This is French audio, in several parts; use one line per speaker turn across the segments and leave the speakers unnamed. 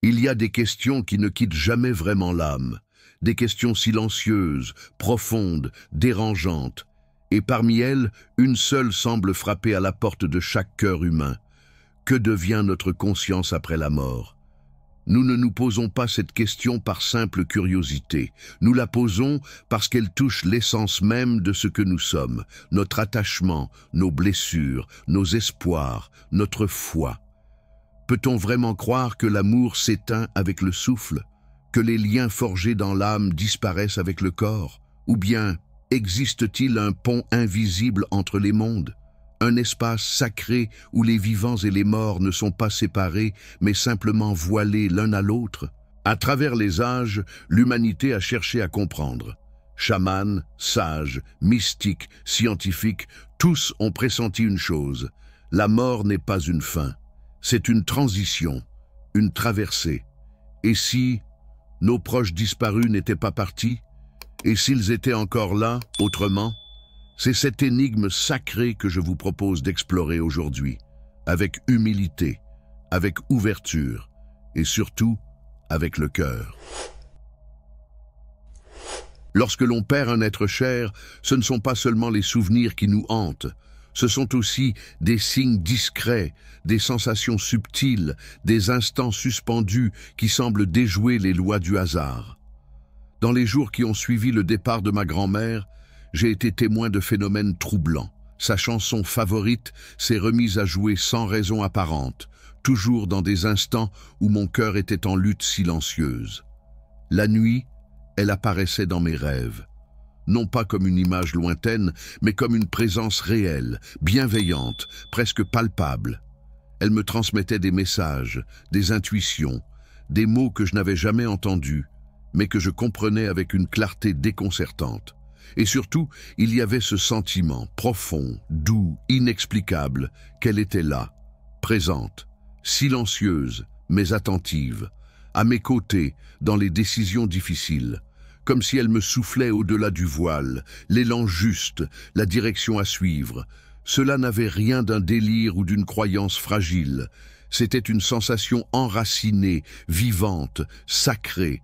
Il y a des questions qui ne quittent jamais vraiment l'âme, des questions silencieuses, profondes, dérangeantes, et parmi elles, une seule semble frapper à la porte de chaque cœur humain. Que devient notre conscience après la mort? Nous ne nous posons pas cette question par simple curiosité. Nous la posons parce qu'elle touche l'essence même de ce que nous sommes, notre attachement, nos blessures, nos espoirs, notre foi. Peut-on vraiment croire que l'amour s'éteint avec le souffle, que les liens forgés dans l'âme disparaissent avec le corps? Ou bien existe-t-il un pont invisible entre les mondes? Un espace sacré où les vivants et les morts ne sont pas séparés, mais simplement voilés l'un à l'autre? À travers les âges, l'humanité a cherché à comprendre. Chamans, sages, mystiques, scientifiques, tous ont pressenti une chose. La mort n'est pas une fin. C'est une transition, une traversée. Et si nos proches disparus n'étaient pas partis? Et s'ils étaient encore là, autrement? C'est cette énigme sacrée que je vous propose d'explorer aujourd'hui, avec humilité, avec ouverture et surtout avec le cœur. Lorsque l'on perd un être cher, ce ne sont pas seulement les souvenirs qui nous hantent, ce sont aussi des signes discrets, des sensations subtiles, des instants suspendus qui semblent déjouer les lois du hasard. Dans les jours qui ont suivi le départ de ma grand-mère, j'ai été témoin de phénomènes troublants. Sa chanson favorite s'est remise à jouer sans raison apparente, toujours dans des instants où mon cœur était en lutte silencieuse. La nuit, elle apparaissait dans mes rêves, non pas comme une image lointaine, mais comme une présence réelle, bienveillante, presque palpable. Elle me transmettait des messages, des intuitions, des mots que je n'avais jamais entendus, mais que je comprenais avec une clarté déconcertante. Et surtout, il y avait ce sentiment profond, doux, inexplicable, qu'elle était là, présente, silencieuse, mais attentive, à mes côtés, dans les décisions difficiles, comme si elle me soufflait au-delà du voile, l'élan juste, la direction à suivre. Cela n'avait rien d'un délire ou d'une croyance fragile. C'était une sensation enracinée, vivante, sacrée,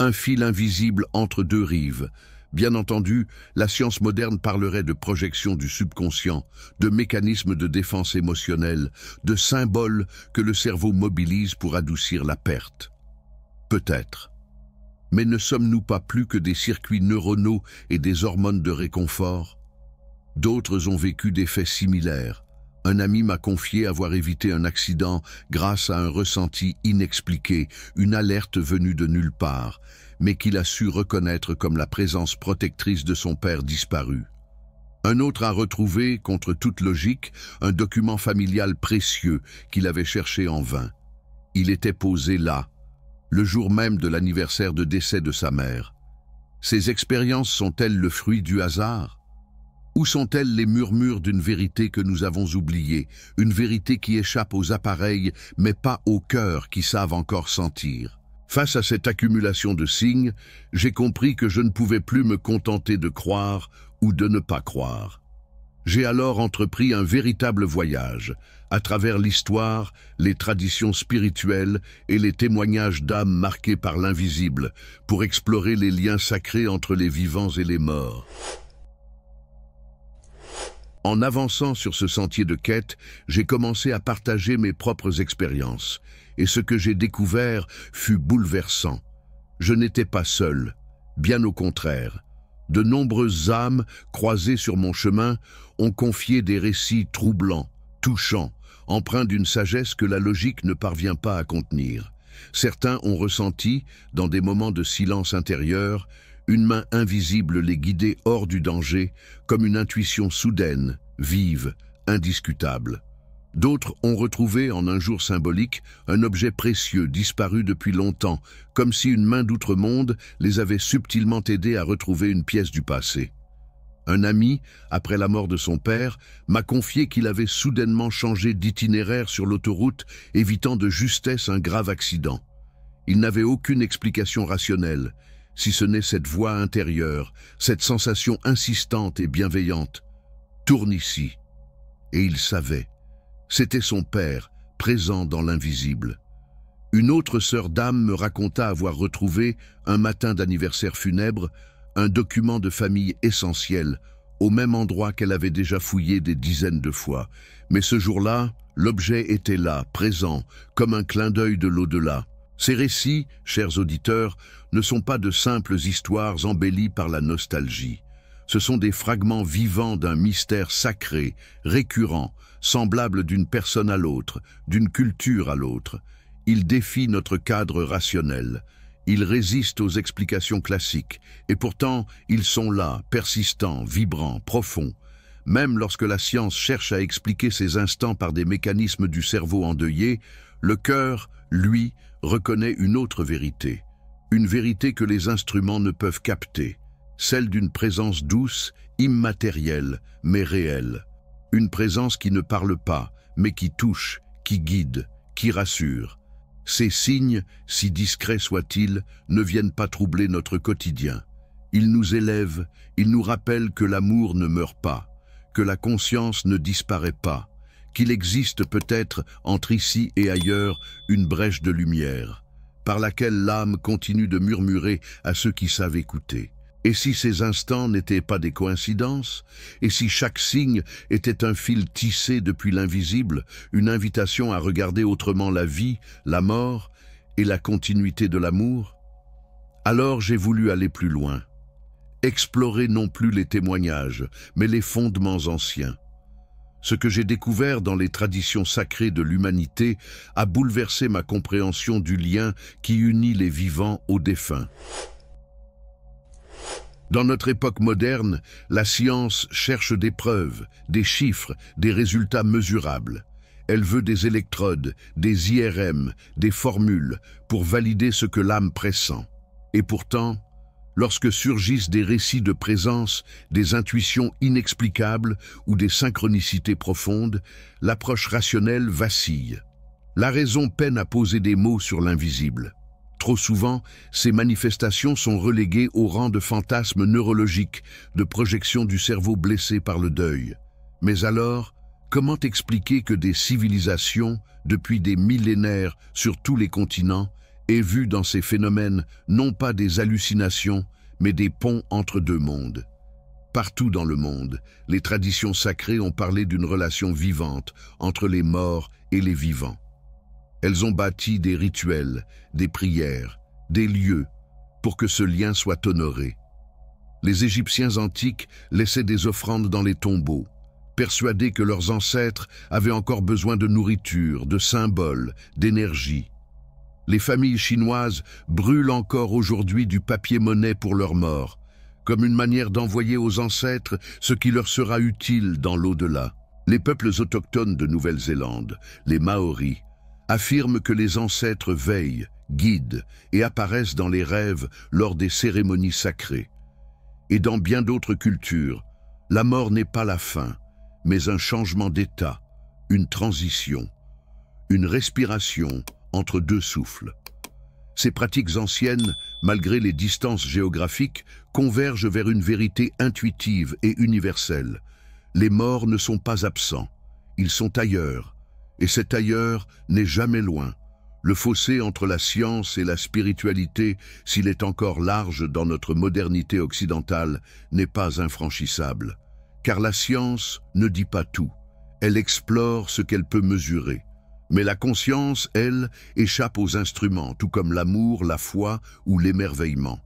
un fil invisible entre deux rives. Bien entendu, la science moderne parlerait de projection du subconscient, de mécanismes de défense émotionnelle, de symboles que le cerveau mobilise pour adoucir la perte. Peut-être. Mais ne sommes-nous pas plus que des circuits neuronaux et des hormones de réconfort? D'autres ont vécu des faits similaires. Un ami m'a confié avoir évité un accident grâce à un ressenti inexpliqué, une alerte venue de nulle part, mais qu'il a su reconnaître comme la présence protectrice de son père disparu. Un autre a retrouvé, contre toute logique, un document familial précieux qu'il avait cherché en vain. Il était posé là, le jour même de l'anniversaire de décès de sa mère. Ces expériences sont-elles le fruit du hasard? Ou sont-elles les murmures d'une vérité que nous avons oubliée, une vérité qui échappe aux appareils, mais pas aux cœurs qui savent encore sentir? Face à cette accumulation de signes, j'ai compris que je ne pouvais plus me contenter de croire ou de ne pas croire. J'ai alors entrepris un véritable voyage, à travers l'histoire, les traditions spirituelles et les témoignages d'âmes marquées par l'invisible, pour explorer les liens sacrés entre les vivants et les morts. En avançant sur ce sentier de quête, j'ai commencé à partager mes propres expériences, et ce que j'ai découvert fut bouleversant. Je n'étais pas seul, bien au contraire. De nombreuses âmes croisées sur mon chemin ont confié des récits troublants, touchants, empreints d'une sagesse que la logique ne parvient pas à contenir. Certains ont ressenti, dans des moments de silence intérieur, une main invisible les guidait hors du danger, comme une intuition soudaine, vive, indiscutable. D'autres ont retrouvé, en un jour symbolique, un objet précieux disparu depuis longtemps, comme si une main d'outre-monde les avait subtilement aidés à retrouver une pièce du passé. Un ami, après la mort de son père, m'a confié qu'il avait soudainement changé d'itinéraire sur l'autoroute, évitant de justesse un grave accident. Il n'avait aucune explication rationnelle, si ce n'est cette voix intérieure, cette sensation insistante et bienveillante. « Tourne ici !» Et il savait. C'était son père, présent dans l'invisible. Une autre sœur d'âme me raconta avoir retrouvé, un matin d'anniversaire funèbre, un document de famille essentiel, au même endroit qu'elle avait déjà fouillé des dizaines de fois. Mais ce jour-là, l'objet était là, présent, comme un clin d'œil de l'au-delà. Ces récits, chers auditeurs, ne sont pas de simples histoires embellies par la nostalgie. Ce sont des fragments vivants d'un mystère sacré, récurrent, semblable d'une personne à l'autre, d'une culture à l'autre. Ils défient notre cadre rationnel. Ils résistent aux explications classiques, et pourtant, ils sont là, persistants, vibrants, profonds. Même lorsque la science cherche à expliquer ces instants par des mécanismes du cerveau endeuillé, le cœur, lui, reconnaît une autre vérité. Une vérité que les instruments ne peuvent capter. Celle d'une présence douce, immatérielle, mais réelle. Une présence qui ne parle pas, mais qui touche, qui guide, qui rassure. Ces signes, si discrets soient-ils, ne viennent pas troubler notre quotidien. Ils nous élèvent, ils nous rappellent que l'amour ne meurt pas, que la conscience ne disparaît pas, qu'il existe peut-être, entre ici et ailleurs, une brèche de lumière, par laquelle l'âme continue de murmurer à ceux qui savent écouter. Et si ces instants n'étaient pas des coïncidences? Et si chaque signe était un fil tissé depuis l'invisible, une invitation à regarder autrement la vie, la mort et la continuité de l'amour? Alors j'ai voulu aller plus loin. Explorer non plus les témoignages, mais les fondements anciens. Ce que j'ai découvert dans les traditions sacrées de l'humanité a bouleversé ma compréhension du lien qui unit les vivants aux défunts. Dans notre époque moderne, la science cherche des preuves, des chiffres, des résultats mesurables. Elle veut des électrodes, des IRM, des formules pour valider ce que l'âme pressent. Et pourtant, lorsque surgissent des récits de présence, des intuitions inexplicables ou des synchronicités profondes, l'approche rationnelle vacille. La raison peine à poser des mots sur l'invisible. Trop souvent, ces manifestations sont reléguées au rang de fantasmes neurologiques, de projections du cerveau blessé par le deuil. Mais alors, comment expliquer que des civilisations, depuis des millénaires sur tous les continents, aient vu dans ces phénomènes non pas des hallucinations, mais des ponts entre deux mondes? Partout dans le monde, les traditions sacrées ont parlé d'une relation vivante entre les morts et les vivants. Elles ont bâti des rituels, des prières, des lieux, pour que ce lien soit honoré. Les Égyptiens antiques laissaient des offrandes dans les tombeaux, persuadés que leurs ancêtres avaient encore besoin de nourriture, de symboles, d'énergie. Les familles chinoises brûlent encore aujourd'hui du papier-monnaie pour leurs morts, comme une manière d'envoyer aux ancêtres ce qui leur sera utile dans l'au-delà. Les peuples autochtones de Nouvelle-Zélande, les Maoris, affirment que les ancêtres veillent, guident et apparaissent dans les rêves lors des cérémonies sacrées. Et dans bien d'autres cultures, la mort n'est pas la fin, mais un changement d'état, une transition, une respiration entre deux souffles. Ces pratiques anciennes, malgré les distances géographiques, convergent vers une vérité intuitive et universelle. Les morts ne sont pas absents, ils sont ailleurs. Et cet ailleurs n'est jamais loin. Le fossé entre la science et la spiritualité, s'il est encore large dans notre modernité occidentale, n'est pas infranchissable. Car la science ne dit pas tout. Elle explore ce qu'elle peut mesurer. Mais la conscience, elle, échappe aux instruments, tout comme l'amour, la foi ou l'émerveillement.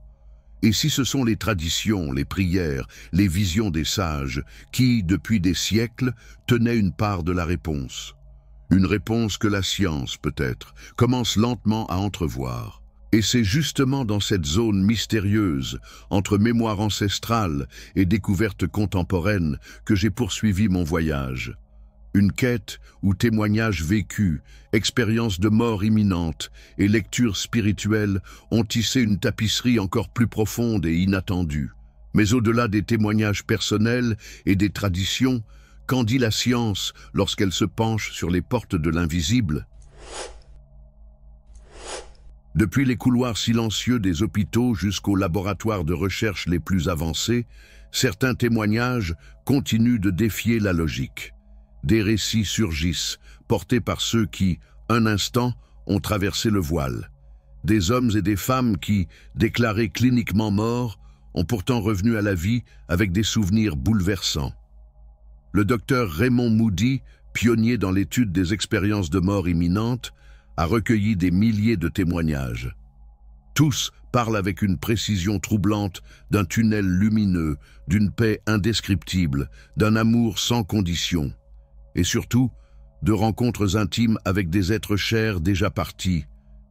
Et si ce sont les traditions, les prières, les visions des sages, qui, depuis des siècles, tenaient une part de la réponse? Une réponse que la science, peut-être, commence lentement à entrevoir. Et c'est justement dans cette zone mystérieuse, entre mémoire ancestrale et découverte contemporaine, que j'ai poursuivi mon voyage. Une quête où témoignages vécus, expériences de mort imminente et lectures spirituelles ont tissé une tapisserie encore plus profonde et inattendue. Mais au-delà des témoignages personnels et des traditions, qu'en dit la science lorsqu'elle se penche sur les portes de l'invisible? Depuis les couloirs silencieux des hôpitaux jusqu'aux laboratoires de recherche les plus avancés, certains témoignages continuent de défier la logique. Des récits surgissent, portés par ceux qui, un instant, ont traversé le voile. Des hommes et des femmes qui, déclarés cliniquement morts, ont pourtant revenu à la vie avec des souvenirs bouleversants. Le docteur Raymond Moody, pionnier dans l'étude des expériences de mort imminente, a recueilli des milliers de témoignages. Tous parlent avec une précision troublante d'un tunnel lumineux, d'une paix indescriptible, d'un amour sans condition, et surtout de rencontres intimes avec des êtres chers déjà partis,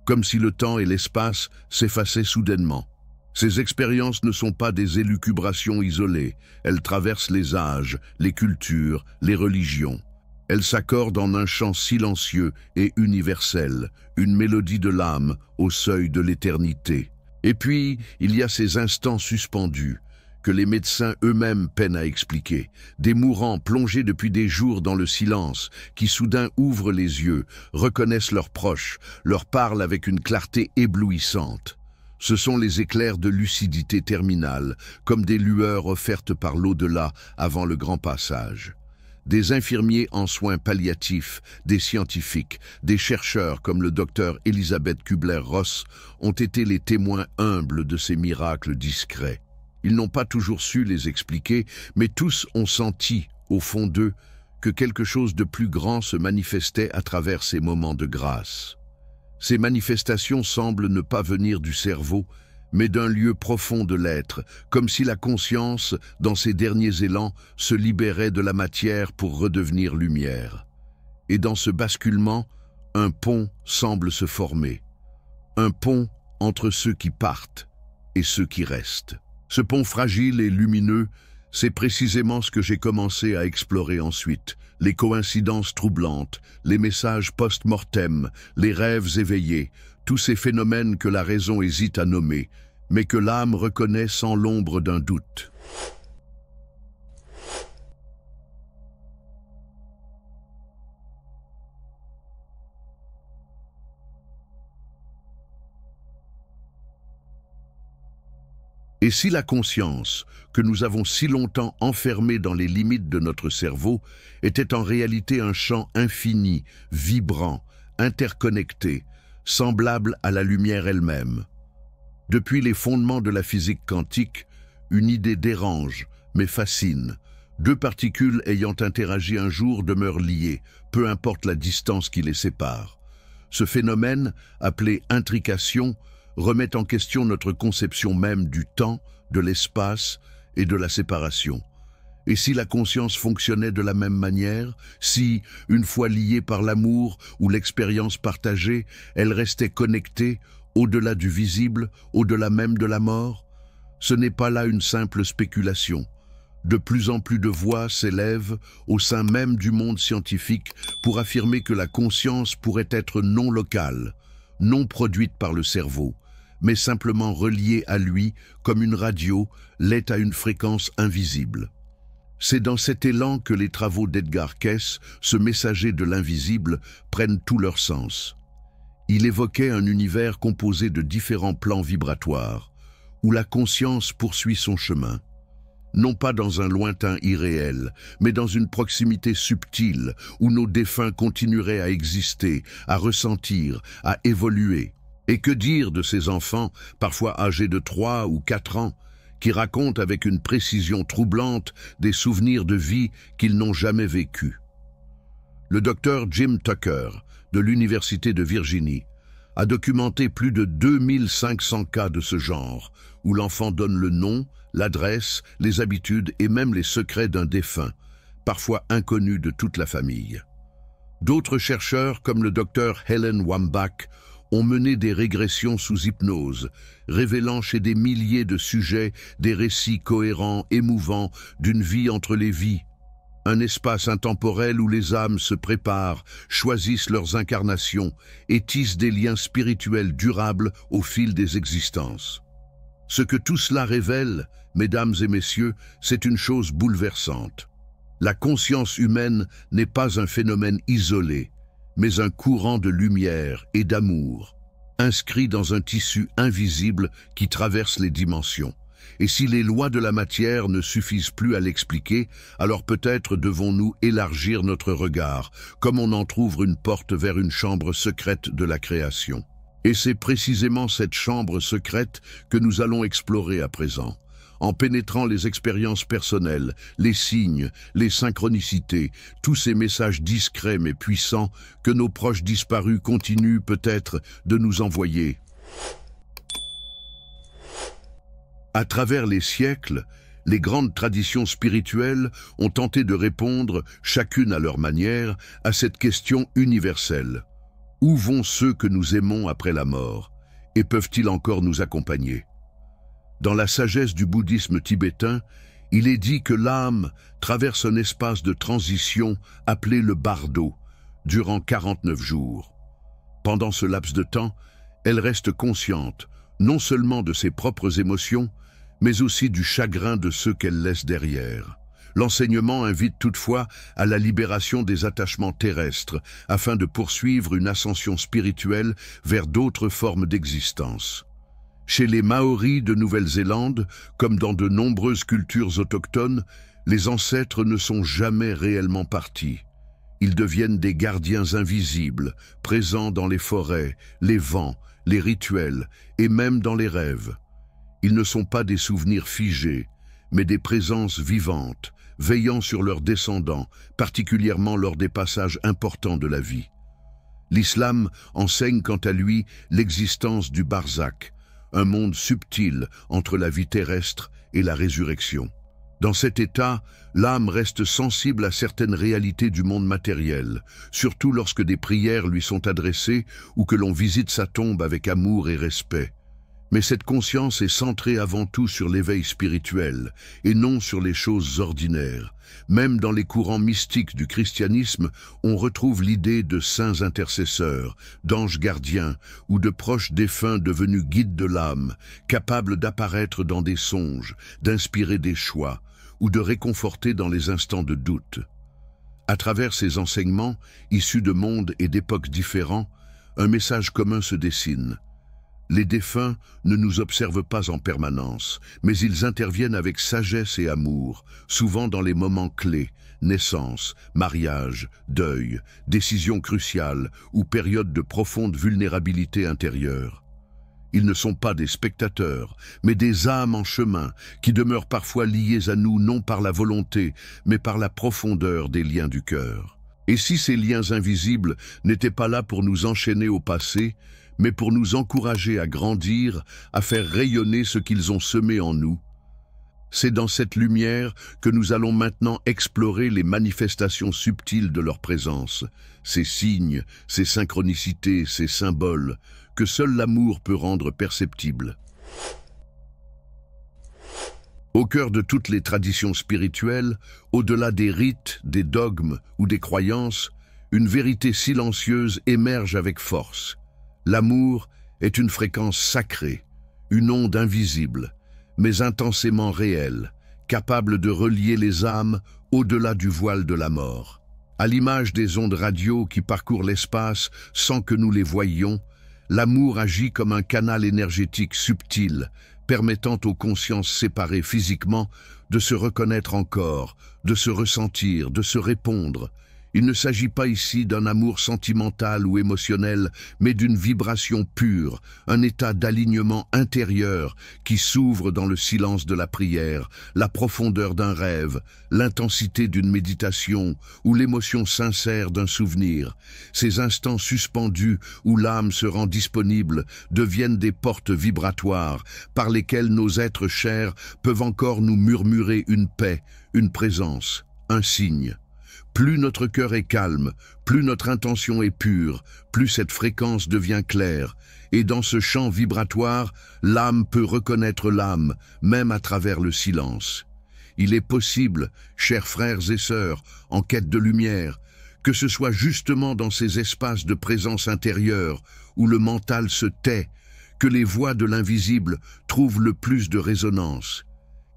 comme si le temps et l'espace s'effaçaient soudainement. Ces expériences ne sont pas des élucubrations isolées, elles traversent les âges, les cultures, les religions. Elles s'accordent en un chant silencieux et universel, une mélodie de l'âme au seuil de l'éternité. Et puis, il y a ces instants suspendus, que les médecins eux-mêmes peinent à expliquer, des mourants plongés depuis des jours dans le silence, qui soudain ouvrent les yeux, reconnaissent leurs proches, leur parlent avec une clarté éblouissante. Ce sont les éclairs de lucidité terminale, comme des lueurs offertes par l'au-delà avant le grand passage. Des infirmiers en soins palliatifs, des scientifiques, des chercheurs comme le docteur Elisabeth Kubler-Ross ont été les témoins humbles de ces miracles discrets. Ils n'ont pas toujours su les expliquer, mais tous ont senti, au fond d'eux, que quelque chose de plus grand se manifestait à travers ces moments de grâce. Ces manifestations semblent ne pas venir du cerveau, mais d'un lieu profond de l'être, comme si la conscience, dans ses derniers élans, se libérait de la matière pour redevenir lumière. Et dans ce basculement, un pont semble se former. Un pont entre ceux qui partent et ceux qui restent. Ce pont fragile et lumineux, c'est précisément ce que j'ai commencé à explorer ensuite. Les coïncidences troublantes, les messages post-mortem, les rêves éveillés, tous ces phénomènes que la raison hésite à nommer, mais que l'âme reconnaît sans l'ombre d'un doute. Et si la conscience, que nous avons si longtemps enfermée dans les limites de notre cerveau, était en réalité un champ infini, vibrant, interconnecté, semblable à la lumière elle-même? Depuis les fondements de la physique quantique, une idée dérange, mais fascine. Deux particules ayant interagi un jour demeurent liées, peu importe la distance qui les sépare. Ce phénomène, appelé intrication, remet en question notre conception même du temps, de l'espace et de la séparation. Et si la conscience fonctionnait de la même manière, si, une fois liée par l'amour ou l'expérience partagée, elle restait connectée, au-delà du visible, au-delà même de la mort? Ce n'est pas là une simple spéculation. De plus en plus de voix s'élèvent au sein même du monde scientifique pour affirmer que la conscience pourrait être non locale, non produite par le cerveau, mais simplement reliée à lui comme une radio l'est à une fréquence invisible. C'est dans cet élan que les travaux d'Edgar Cayce, ce messager de l'invisible, prennent tout leur sens. Il évoquait un univers composé de différents plans vibratoires, où la conscience poursuit son chemin, non pas dans un lointain irréel, mais dans une proximité subtile, où nos défunts continueraient à exister, à ressentir, à évoluer. Et que dire de ces enfants, parfois âgés de 3 ou 4 ans, qui racontent avec une précision troublante des souvenirs de vie qu'ils n'ont jamais vécus? Le docteur Jim Tucker, de l'Université de Virginie, a documenté plus de 2500 cas de ce genre, où l'enfant donne le nom, l'adresse, les habitudes et même les secrets d'un défunt, parfois inconnu de toute la famille. D'autres chercheurs, comme le docteur Helen Wambach, ont mené des régressions sous hypnose, révélant chez des milliers de sujets des récits cohérents, émouvants, d'une vie entre les vies. Un espace intemporel où les âmes se préparent, choisissent leurs incarnations et tissent des liens spirituels durables au fil des existences. Ce que tout cela révèle, mesdames et messieurs, c'est une chose bouleversante. La conscience humaine n'est pas un phénomène isolé, mais un courant de lumière et d'amour, inscrit dans un tissu invisible qui traverse les dimensions. Et si les lois de la matière ne suffisent plus à l'expliquer, alors peut-être devons-nous élargir notre regard, comme on entr'ouvre une porte vers une chambre secrète de la création. Et c'est précisément cette chambre secrète que nous allons explorer à présent. En pénétrant les expériences personnelles, les signes, les synchronicités, tous ces messages discrets mais puissants que nos proches disparus continuent peut-être de nous envoyer. À travers les siècles, les grandes traditions spirituelles ont tenté de répondre, chacune à leur manière, à cette question universelle. Où vont ceux que nous aimons après la mort, et peuvent-ils encore nous accompagner ? Dans la sagesse du bouddhisme tibétain, il est dit que l'âme traverse un espace de transition appelé le bardo, durant 49 jours. Pendant ce laps de temps, elle reste consciente, non seulement de ses propres émotions, mais aussi du chagrin de ceux qu'elle laisse derrière. L'enseignement invite toutefois à la libération des attachements terrestres, afin de poursuivre une ascension spirituelle vers d'autres formes d'existence. Chez les Maoris de Nouvelle-Zélande, comme dans de nombreuses cultures autochtones, les ancêtres ne sont jamais réellement partis. Ils deviennent des gardiens invisibles, présents dans les forêts, les vents, les rituels et même dans les rêves. Ils ne sont pas des souvenirs figés, mais des présences vivantes, veillant sur leurs descendants, particulièrement lors des passages importants de la vie. L'islam enseigne quant à lui l'existence du barzakh, un monde subtil entre la vie terrestre et la résurrection. Dans cet état, l'âme reste sensible à certaines réalités du monde matériel, surtout lorsque des prières lui sont adressées ou que l'on visite sa tombe avec amour et respect. Mais cette conscience est centrée avant tout sur l'éveil spirituel et non sur les choses ordinaires. Même dans les courants mystiques du christianisme, on retrouve l'idée de saints intercesseurs, d'anges gardiens ou de proches défunts devenus guides de l'âme, capables d'apparaître dans des songes, d'inspirer des choix ou de réconforter dans les instants de doute. À travers ces enseignements, issus de mondes et d'époques différents, un message commun se dessine. Les défunts ne nous observent pas en permanence, mais ils interviennent avec sagesse et amour, souvent dans les moments clés, naissance, mariage, deuil, décisions cruciales ou périodes de profonde vulnérabilité intérieure. Ils ne sont pas des spectateurs, mais des âmes en chemin, qui demeurent parfois liées à nous non par la volonté, mais par la profondeur des liens du cœur. Et si ces liens invisibles n'étaient pas là pour nous enchaîner au passé, mais pour nous encourager à grandir, à faire rayonner ce qu'ils ont semé en nous. C'est dans cette lumière que nous allons maintenant explorer les manifestations subtiles de leur présence, ces signes, ces synchronicités, ces symboles, que seul l'amour peut rendre perceptibles. Au cœur de toutes les traditions spirituelles, au-delà des rites, des dogmes ou des croyances, une vérité silencieuse émerge avec force. L'amour est une fréquence sacrée, une onde invisible, mais intensément réelle, capable de relier les âmes au-delà du voile de la mort. À l'image des ondes radio qui parcourent l'espace sans que nous les voyions, l'amour agit comme un canal énergétique subtil, permettant aux consciences séparées physiquement de se reconnaître encore, de se ressentir, de se répondre. Il ne s'agit pas ici d'un amour sentimental ou émotionnel, mais d'une vibration pure, un état d'alignement intérieur qui s'ouvre dans le silence de la prière, la profondeur d'un rêve, l'intensité d'une méditation ou l'émotion sincère d'un souvenir. Ces instants suspendus où l'âme se rend disponible deviennent des portes vibratoires par lesquelles nos êtres chers peuvent encore nous murmurer une paix, une présence, un signe. Plus notre cœur est calme, plus notre intention est pure, plus cette fréquence devient claire. Et dans ce champ vibratoire, l'âme peut reconnaître l'âme, même à travers le silence. Il est possible, chers frères et sœurs, en quête de lumière, que ce soit justement dans ces espaces de présence intérieure où le mental se tait, que les voix de l'invisible trouvent le plus de résonance.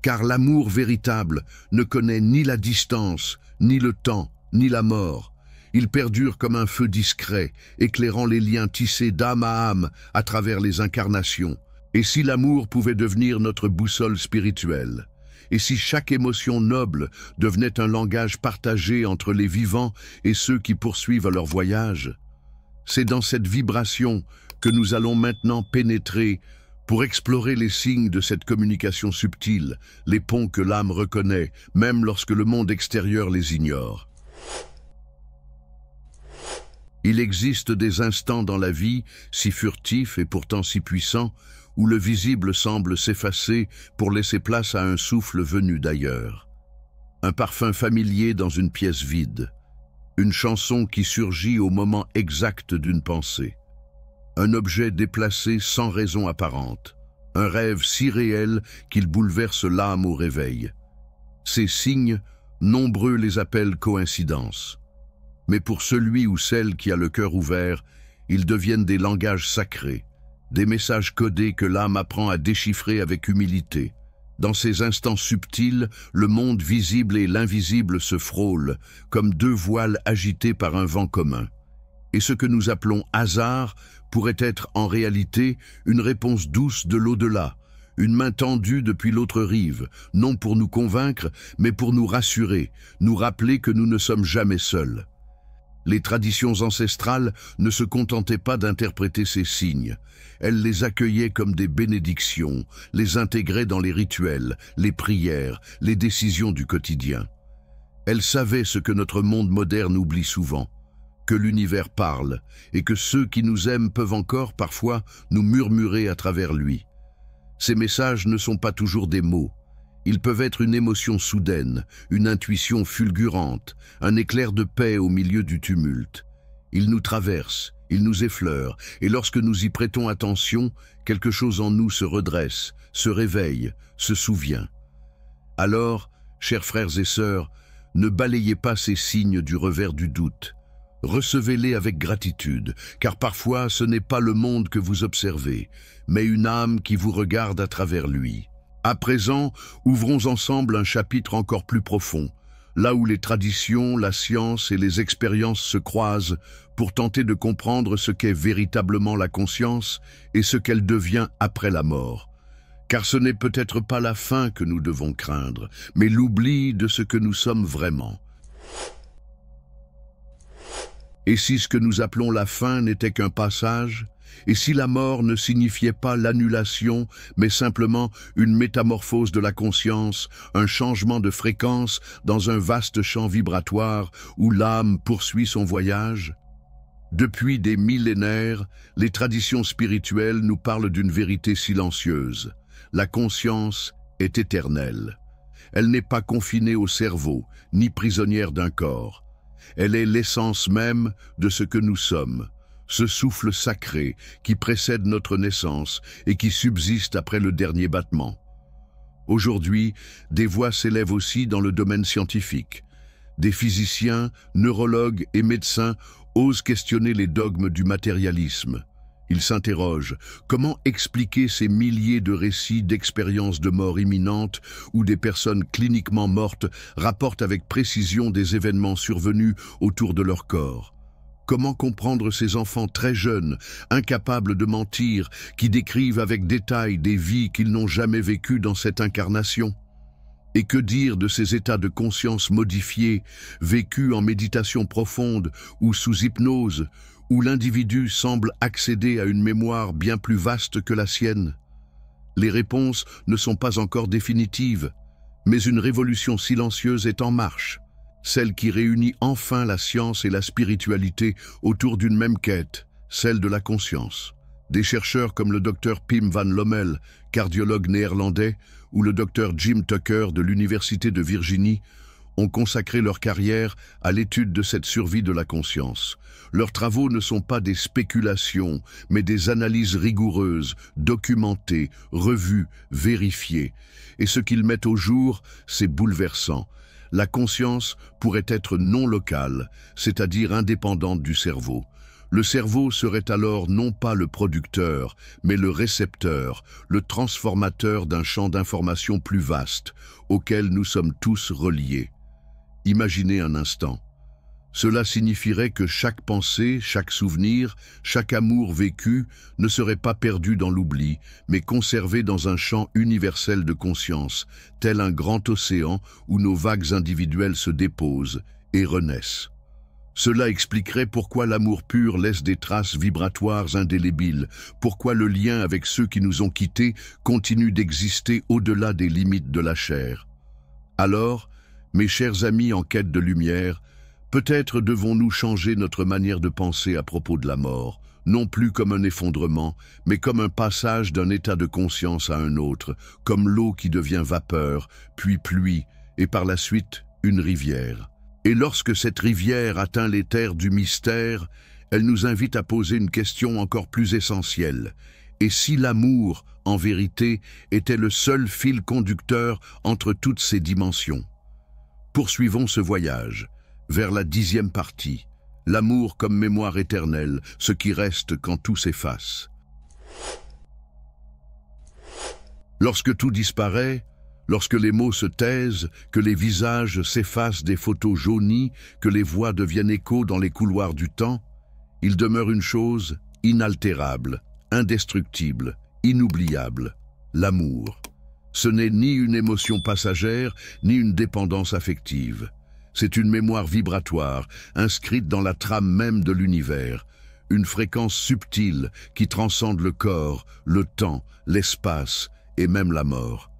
Car l'amour véritable ne connaît ni la distance, ni le temps, ni la mort. Il perdure comme un feu discret, éclairant les liens tissés d'âme à travers les incarnations. Et si l'amour pouvait devenir notre boussole spirituelle? Et si chaque émotion noble devenait un langage partagé entre les vivants et ceux qui poursuivent leur voyage? C'est dans cette vibration que nous allons maintenant pénétrer pour explorer les signes de cette communication subtile, les ponts que l'âme reconnaît, même lorsque le monde extérieur les ignore. Il existe des instants dans la vie, si furtifs et pourtant si puissants, où le visible semble s'effacer pour laisser place à un souffle venu d'ailleurs. Un parfum familier dans une pièce vide. Une chanson qui surgit au moment exact d'une pensée. Un objet déplacé sans raison apparente. Un rêve si réel qu'il bouleverse l'âme au réveil. Ces signes, nombreux les appellent coïncidences. Mais pour celui ou celle qui a le cœur ouvert, ils deviennent des langages sacrés, des messages codés que l'âme apprend à déchiffrer avec humilité. Dans ces instants subtils, le monde visible et l'invisible se frôlent, comme deux voiles agités par un vent commun. Et ce que nous appelons hasard pourrait être en réalité une réponse douce de l'au-delà, une main tendue depuis l'autre rive, non pour nous convaincre, mais pour nous rassurer, nous rappeler que nous ne sommes jamais seuls. Les traditions ancestrales ne se contentaient pas d'interpréter ces signes. Elles les accueillaient comme des bénédictions, les intégraient dans les rituels, les prières, les décisions du quotidien. Elles savaient ce que notre monde moderne oublie souvent, que l'univers parle et que ceux qui nous aiment peuvent encore parfois nous murmurer à travers lui. Ces messages ne sont pas toujours des mots. Ils peuvent être une émotion soudaine, une intuition fulgurante, un éclair de paix au milieu du tumulte. Ils nous traversent, ils nous effleurent, et lorsque nous y prêtons attention, quelque chose en nous se redresse, se réveille, se souvient. Alors, chers frères et sœurs, ne balayez pas ces signes du revers du doute. Recevez-les avec gratitude, car parfois ce n'est pas le monde que vous observez, mais une âme qui vous regarde à travers lui. À présent, ouvrons ensemble un chapitre encore plus profond, là où les traditions, la science et les expériences se croisent pour tenter de comprendre ce qu'est véritablement la conscience et ce qu'elle devient après la mort. Car ce n'est peut-être pas la fin que nous devons craindre, mais l'oubli de ce que nous sommes vraiment. Et si ce que nous appelons la fin n'était qu'un passage? Et si la mort ne signifiait pas l'annulation, mais simplement une métamorphose de la conscience, un changement de fréquence dans un vaste champ vibratoire où l'âme poursuit son voyage? Depuis des millénaires, les traditions spirituelles nous parlent d'une vérité silencieuse. La conscience est éternelle. Elle n'est pas confinée au cerveau, ni prisonnière d'un corps. Elle est l'essence même de ce que nous sommes, ce souffle sacré qui précède notre naissance et qui subsiste après le dernier battement. Aujourd'hui, des voix s'élèvent aussi dans le domaine scientifique. Des physiciens, neurologues et médecins osent questionner les dogmes du matérialisme. Ils s'interrogent, comment expliquer ces milliers de récits d'expériences de mort imminente où des personnes cliniquement mortes rapportent avec précision des événements survenus autour de leur corps? Comment comprendre ces enfants très jeunes, incapables de mentir, qui décrivent avec détail des vies qu'ils n'ont jamais vécues dans cette incarnation? Et que dire de ces états de conscience modifiés, vécus en méditation profonde ou sous hypnose, où l'individu semble accéder à une mémoire bien plus vaste que la sienne? Les réponses ne sont pas encore définitives, mais une révolution silencieuse est en marche, celle qui réunit enfin la science et la spiritualité autour d'une même quête, celle de la conscience. Des chercheurs comme le Dr Pim van Lommel, cardiologue néerlandais, ou le Dr Jim Tucker de l'Université de Virginie, ont consacré leur carrière à l'étude de cette survie de la conscience. Leurs travaux ne sont pas des spéculations, mais des analyses rigoureuses, documentées, revues, vérifiées. Et ce qu'ils mettent au jour, c'est bouleversant. La conscience pourrait être non locale, c'est-à-dire indépendante du cerveau. Le cerveau serait alors non pas le producteur, mais le récepteur, le transformateur d'un champ d'information plus vaste, auquel nous sommes tous reliés. Imaginez un instant. Cela signifierait que chaque pensée, chaque souvenir, chaque amour vécu ne serait pas perdu dans l'oubli, mais conservé dans un champ universel de conscience, tel un grand océan où nos vagues individuelles se déposent et renaissent. Cela expliquerait pourquoi l'amour pur laisse des traces vibratoires indélébiles, pourquoi le lien avec ceux qui nous ont quittés continue d'exister au-delà des limites de la chair. Alors, mes chers amis en quête de lumière, peut-être devons-nous changer notre manière de penser à propos de la mort, non plus comme un effondrement, mais comme un passage d'un état de conscience à un autre, comme l'eau qui devient vapeur, puis pluie, et par la suite une rivière. Et lorsque cette rivière atteint les terres du mystère, elle nous invite à poser une question encore plus essentielle. Et si l'amour, en vérité, était le seul fil conducteur entre toutes ces dimensions? Poursuivons ce voyage vers la 10e partie, l'amour comme mémoire éternelle, ce qui reste quand tout s'efface. Lorsque tout disparaît, lorsque les mots se taisent, que les visages s'effacent des photos jaunies, que les voix deviennent écho dans les couloirs du temps, il demeure une chose inaltérable, indestructible, inoubliable, l'amour. Ce n'est ni une émotion passagère, ni une dépendance affective. C'est une mémoire vibratoire, inscrite dans la trame même de l'univers, une fréquence subtile qui transcende le corps, le temps, l'espace et même la mort.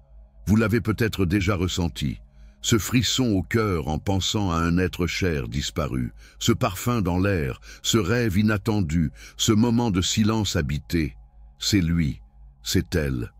Vous l'avez peut-être déjà ressenti, ce frisson au cœur en pensant à un être cher disparu, ce parfum dans l'air, ce rêve inattendu, ce moment de silence habité. C'est lui, c'est elle,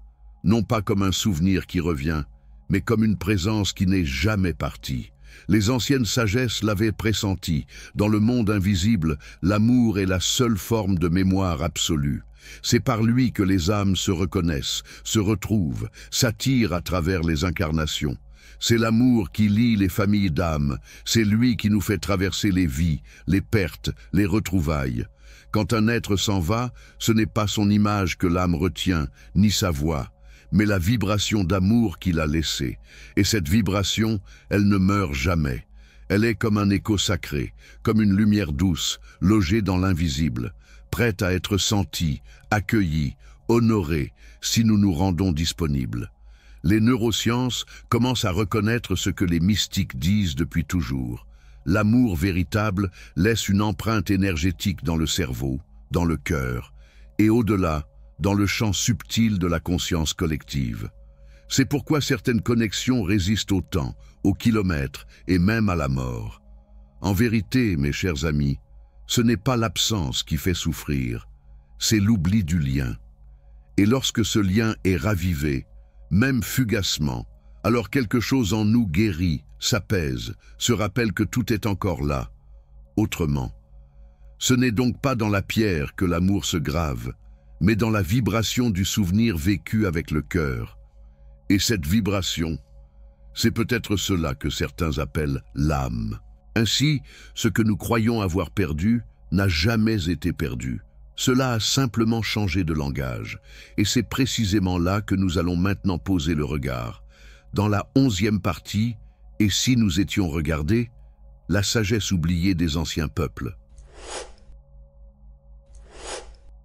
non pas comme un souvenir qui revient, mais comme une présence qui n'est jamais partie. Les anciennes sagesses l'avaient pressenti. Dans le monde invisible, l'amour est la seule forme de mémoire absolue. C'est par lui que les âmes se reconnaissent, se retrouvent, s'attirent à travers les incarnations. C'est l'amour qui lie les familles d'âmes. C'est lui qui nous fait traverser les vies, les pertes, les retrouvailles. Quand un être s'en va, ce n'est pas son image que l'âme retient, ni sa voix, mais la vibration d'amour qu'il a laissée. Et cette vibration, elle ne meurt jamais. Elle est comme un écho sacré, comme une lumière douce, logée dans l'invisible, prête à être sentie, accueillie, honorée, si nous nous rendons disponibles. Les neurosciences commencent à reconnaître ce que les mystiques disent depuis toujours. L'amour véritable laisse une empreinte énergétique dans le cerveau, dans le cœur, et au-delà, dans le champ subtil de la conscience collective. C'est pourquoi certaines connexions résistent au temps, aux kilomètres et même à la mort. En vérité, mes chers amis, ce n'est pas l'absence qui fait souffrir, c'est l'oubli du lien. Et lorsque ce lien est ravivé, même fugacement, alors quelque chose en nous guérit, s'apaise, se rappelle que tout est encore là, autrement. Ce n'est donc pas dans la pierre que l'amour se grave, mais dans la vibration du souvenir vécu avec le cœur. Et cette vibration, c'est peut-être cela que certains appellent l'âme. Ainsi, ce que nous croyons avoir perdu n'a jamais été perdu. Cela a simplement changé de langage. Et c'est précisément là que nous allons maintenant poser le regard. Dans la 11e partie, et si nous étions regardés, la sagesse oubliée des anciens peuples.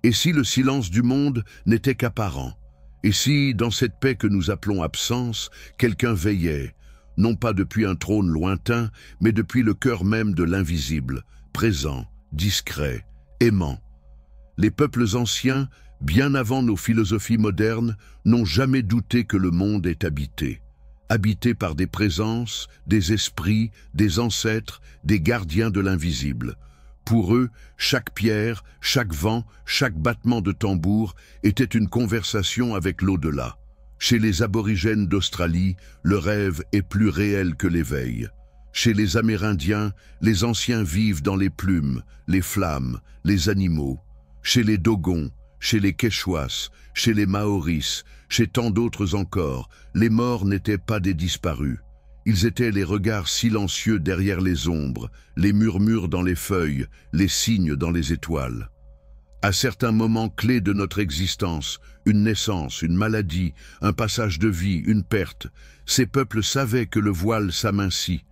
Et si le silence du monde n'était qu'apparent? Et si, dans cette paix que nous appelons absence, quelqu'un veillait, non pas depuis un trône lointain, mais depuis le cœur même de l'invisible, présent, discret, aimant? Les peuples anciens, bien avant nos philosophies modernes, n'ont jamais douté que le monde est habité. Habité par des présences, des esprits, des ancêtres, des gardiens de l'invisible. Pour eux, chaque pierre, chaque vent, chaque battement de tambour était une conversation avec l'au-delà. Chez les aborigènes d'Australie, le rêve est plus réel que l'éveil. Chez les Amérindiens, les anciens vivent dans les plumes, les flammes, les animaux. Chez les Dogons, chez les Quechuas, chez les Maoris, chez tant d'autres encore, les morts n'étaient pas des disparus. Ils étaient les regards silencieux derrière les ombres, les murmures dans les feuilles, les signes dans les étoiles. À certains moments clés de notre existence, une naissance, une maladie, un passage de vie, une perte, ces peuples savaient que le voile s'amincit,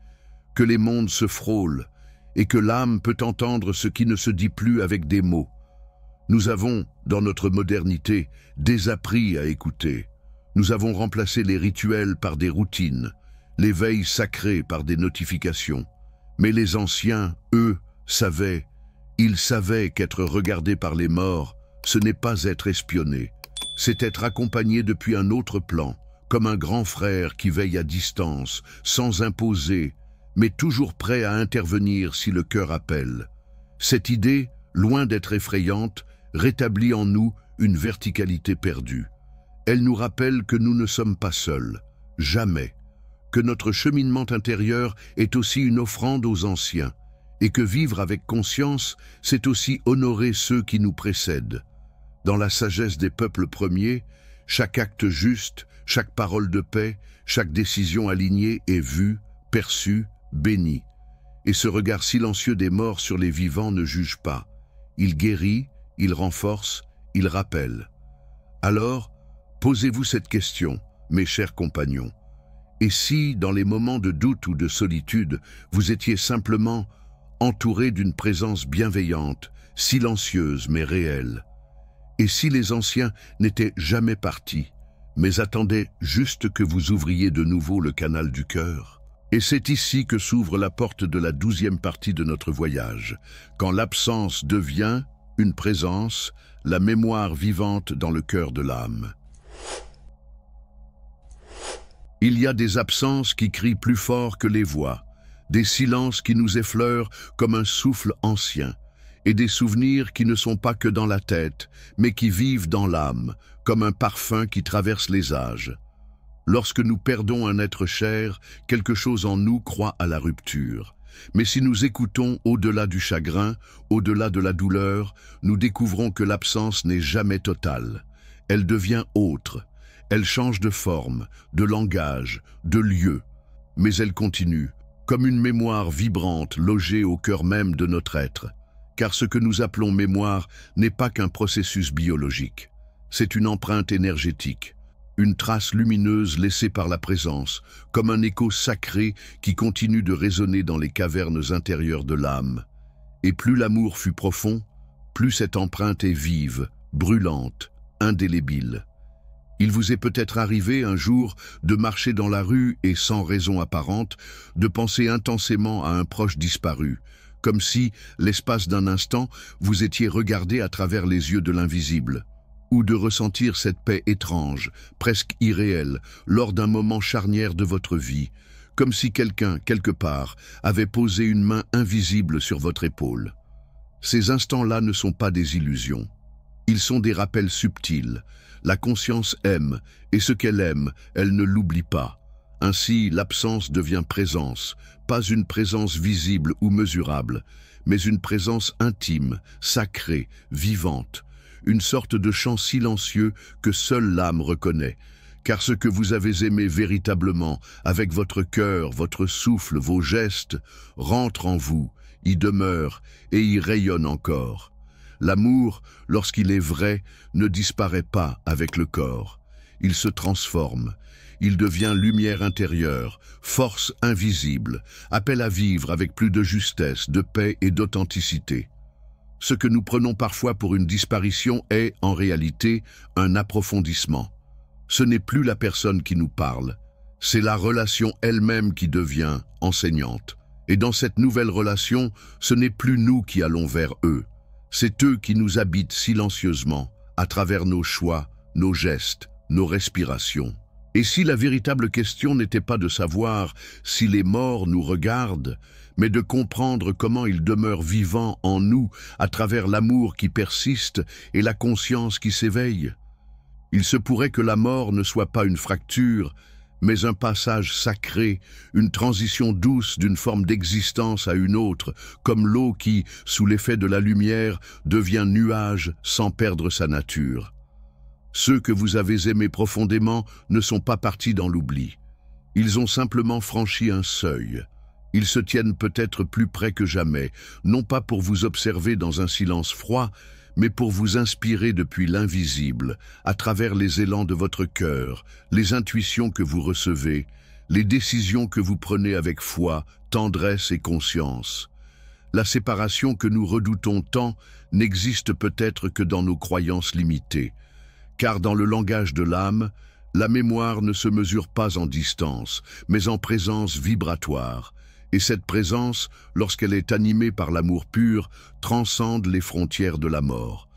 que les mondes se frôlent, et que l'âme peut entendre ce qui ne se dit plus avec des mots. Nous avons, dans notre modernité, désappris à écouter. Nous avons remplacé les rituels par des routines, les veilles sacrées par des notifications. Mais les anciens, eux, savaient. Ils savaient qu'être regardé par les morts, ce n'est pas être espionné. C'est être accompagné depuis un autre plan, comme un grand frère qui veille à distance, sans imposer, mais toujours prêt à intervenir si le cœur appelle. Cette idée, loin d'être effrayante, rétablit en nous une verticalité perdue. Elle nous rappelle que nous ne sommes pas seuls, jamais, que notre cheminement intérieur est aussi une offrande aux anciens, et que vivre avec conscience, c'est aussi honorer ceux qui nous précèdent. Dans la sagesse des peuples premiers, chaque acte juste, chaque parole de paix, chaque décision alignée est vue, perçue, bénie. Et ce regard silencieux des morts sur les vivants ne juge pas. Il guérit, il renforce, il rappelle. Alors, posez-vous cette question, mes chers compagnons. Et si, dans les moments de doute ou de solitude, vous étiez simplement entourés d'une présence bienveillante, silencieuse mais réelle? Et si les anciens n'étaient jamais partis, mais attendaient juste que vous ouvriez de nouveau le canal du cœur? Et c'est ici que s'ouvre la porte de la 12e partie de notre voyage, quand l'absence devient une présence, la mémoire vivante dans le cœur de l'âme. Il y a des absences qui crient plus fort que les voix, des silences qui nous effleurent comme un souffle ancien, et des souvenirs qui ne sont pas que dans la tête, mais qui vivent dans l'âme, comme un parfum qui traverse les âges. Lorsque nous perdons un être cher, quelque chose en nous croit à la rupture. Mais si nous écoutons au-delà du chagrin, au-delà de la douleur, nous découvrons que l'absence n'est jamais totale. Elle devient autre. Elle change de forme, de langage, de lieu. Mais elle continue, comme une mémoire vibrante logée au cœur même de notre être. Car ce que nous appelons mémoire n'est pas qu'un processus biologique. C'est une empreinte énergétique, une trace lumineuse laissée par la présence, comme un écho sacré qui continue de résonner dans les cavernes intérieures de l'âme. Et plus l'amour fut profond, plus cette empreinte est vive, brûlante, indélébile. Il vous est peut-être arrivé un jour de marcher dans la rue et sans raison apparente, de penser intensément à un proche disparu, comme si, l'espace d'un instant, vous étiez regardé à travers les yeux de l'invisible, ou de ressentir cette paix étrange, presque irréelle, lors d'un moment charnière de votre vie, comme si quelqu'un, quelque part, avait posé une main invisible sur votre épaule. Ces instants-là ne sont pas des illusions. Ils sont des rappels subtils. La conscience aime, et ce qu'elle aime, elle ne l'oublie pas. Ainsi, l'absence devient présence, pas une présence visible ou mesurable, mais une présence intime, sacrée, vivante, une sorte de chant silencieux que seule l'âme reconnaît, car ce que vous avez aimé véritablement, avec votre cœur, votre souffle, vos gestes, rentre en vous, y demeure et y rayonne encore. L'amour, lorsqu'il est vrai, ne disparaît pas avec le corps. Il se transforme. Il devient lumière intérieure, force invisible, appel à vivre avec plus de justesse, de paix et d'authenticité. Ce que nous prenons parfois pour une disparition est, en réalité, un approfondissement. Ce n'est plus la personne qui nous parle, c'est la relation elle-même qui devient enseignante. Et dans cette nouvelle relation, ce n'est plus nous qui allons vers eux. C'est eux qui nous habitent silencieusement, à travers nos choix, nos gestes, nos respirations. Et si la véritable question n'était pas de savoir si les morts nous regardent, mais de comprendre comment ils demeurent vivants en nous à travers l'amour qui persiste et la conscience qui s'éveille? Il se pourrait que la mort ne soit pas une fracture, mais un passage sacré, une transition douce d'une forme d'existence à une autre, comme l'eau qui, sous l'effet de la lumière, devient nuage sans perdre sa nature. Ceux que vous avez aimés profondément ne sont pas partis dans l'oubli. Ils ont simplement franchi un seuil. Ils se tiennent peut-être plus près que jamais, non pas pour vous observer dans un silence froid, mais pour vous inspirer depuis l'invisible, à travers les élans de votre cœur, les intuitions que vous recevez, les décisions que vous prenez avec foi, tendresse et conscience. La séparation que nous redoutons tant n'existe peut-être que dans nos croyances limitées. Car dans le langage de l'âme, la mémoire ne se mesure pas en distance, mais en présence vibratoire. Et cette présence, lorsqu'elle est animée par l'amour pur, transcende les frontières de la mort.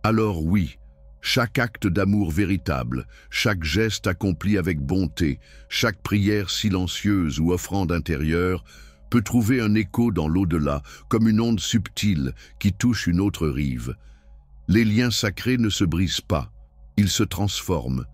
Alors oui, chaque acte d'amour véritable, chaque geste accompli avec bonté, chaque prière silencieuse ou offrande intérieure peut trouver un écho dans l'au-delà, comme une onde subtile qui touche une autre rive. Les liens sacrés ne se brisent pas, ils se transforment.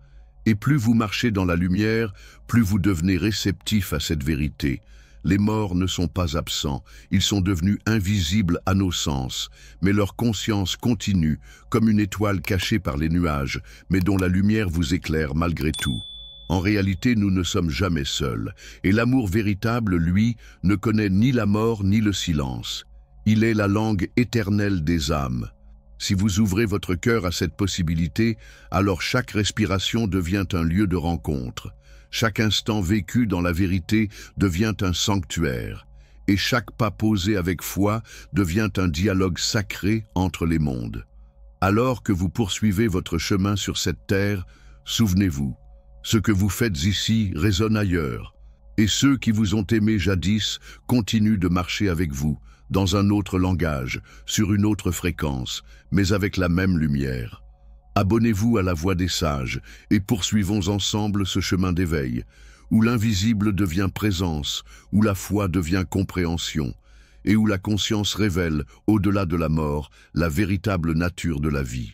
Et plus vous marchez dans la lumière, plus vous devenez réceptif à cette vérité. Les morts ne sont pas absents, ils sont devenus invisibles à nos sens, mais leur conscience continue, comme une étoile cachée par les nuages, mais dont la lumière vous éclaire malgré tout. En réalité, nous ne sommes jamais seuls, et l'amour véritable, lui, ne connaît ni la mort ni le silence. Il est la langue éternelle des âmes. Si vous ouvrez votre cœur à cette possibilité, alors chaque respiration devient un lieu de rencontre. Chaque instant vécu dans la vérité devient un sanctuaire. Et chaque pas posé avec foi devient un dialogue sacré entre les mondes. Alors que vous poursuivez votre chemin sur cette terre, souvenez-vous, ce que vous faites ici résonne ailleurs. Et ceux qui vous ont aimé jadis continuent de marcher avec vous, dans un autre langage, sur une autre fréquence, mais avec la même lumière. Abonnez-vous à la Voix des Sages et poursuivons ensemble ce chemin d'éveil, où l'invisible devient présence, où la foi devient compréhension, et où la conscience révèle, au-delà de la mort, la véritable nature de la vie.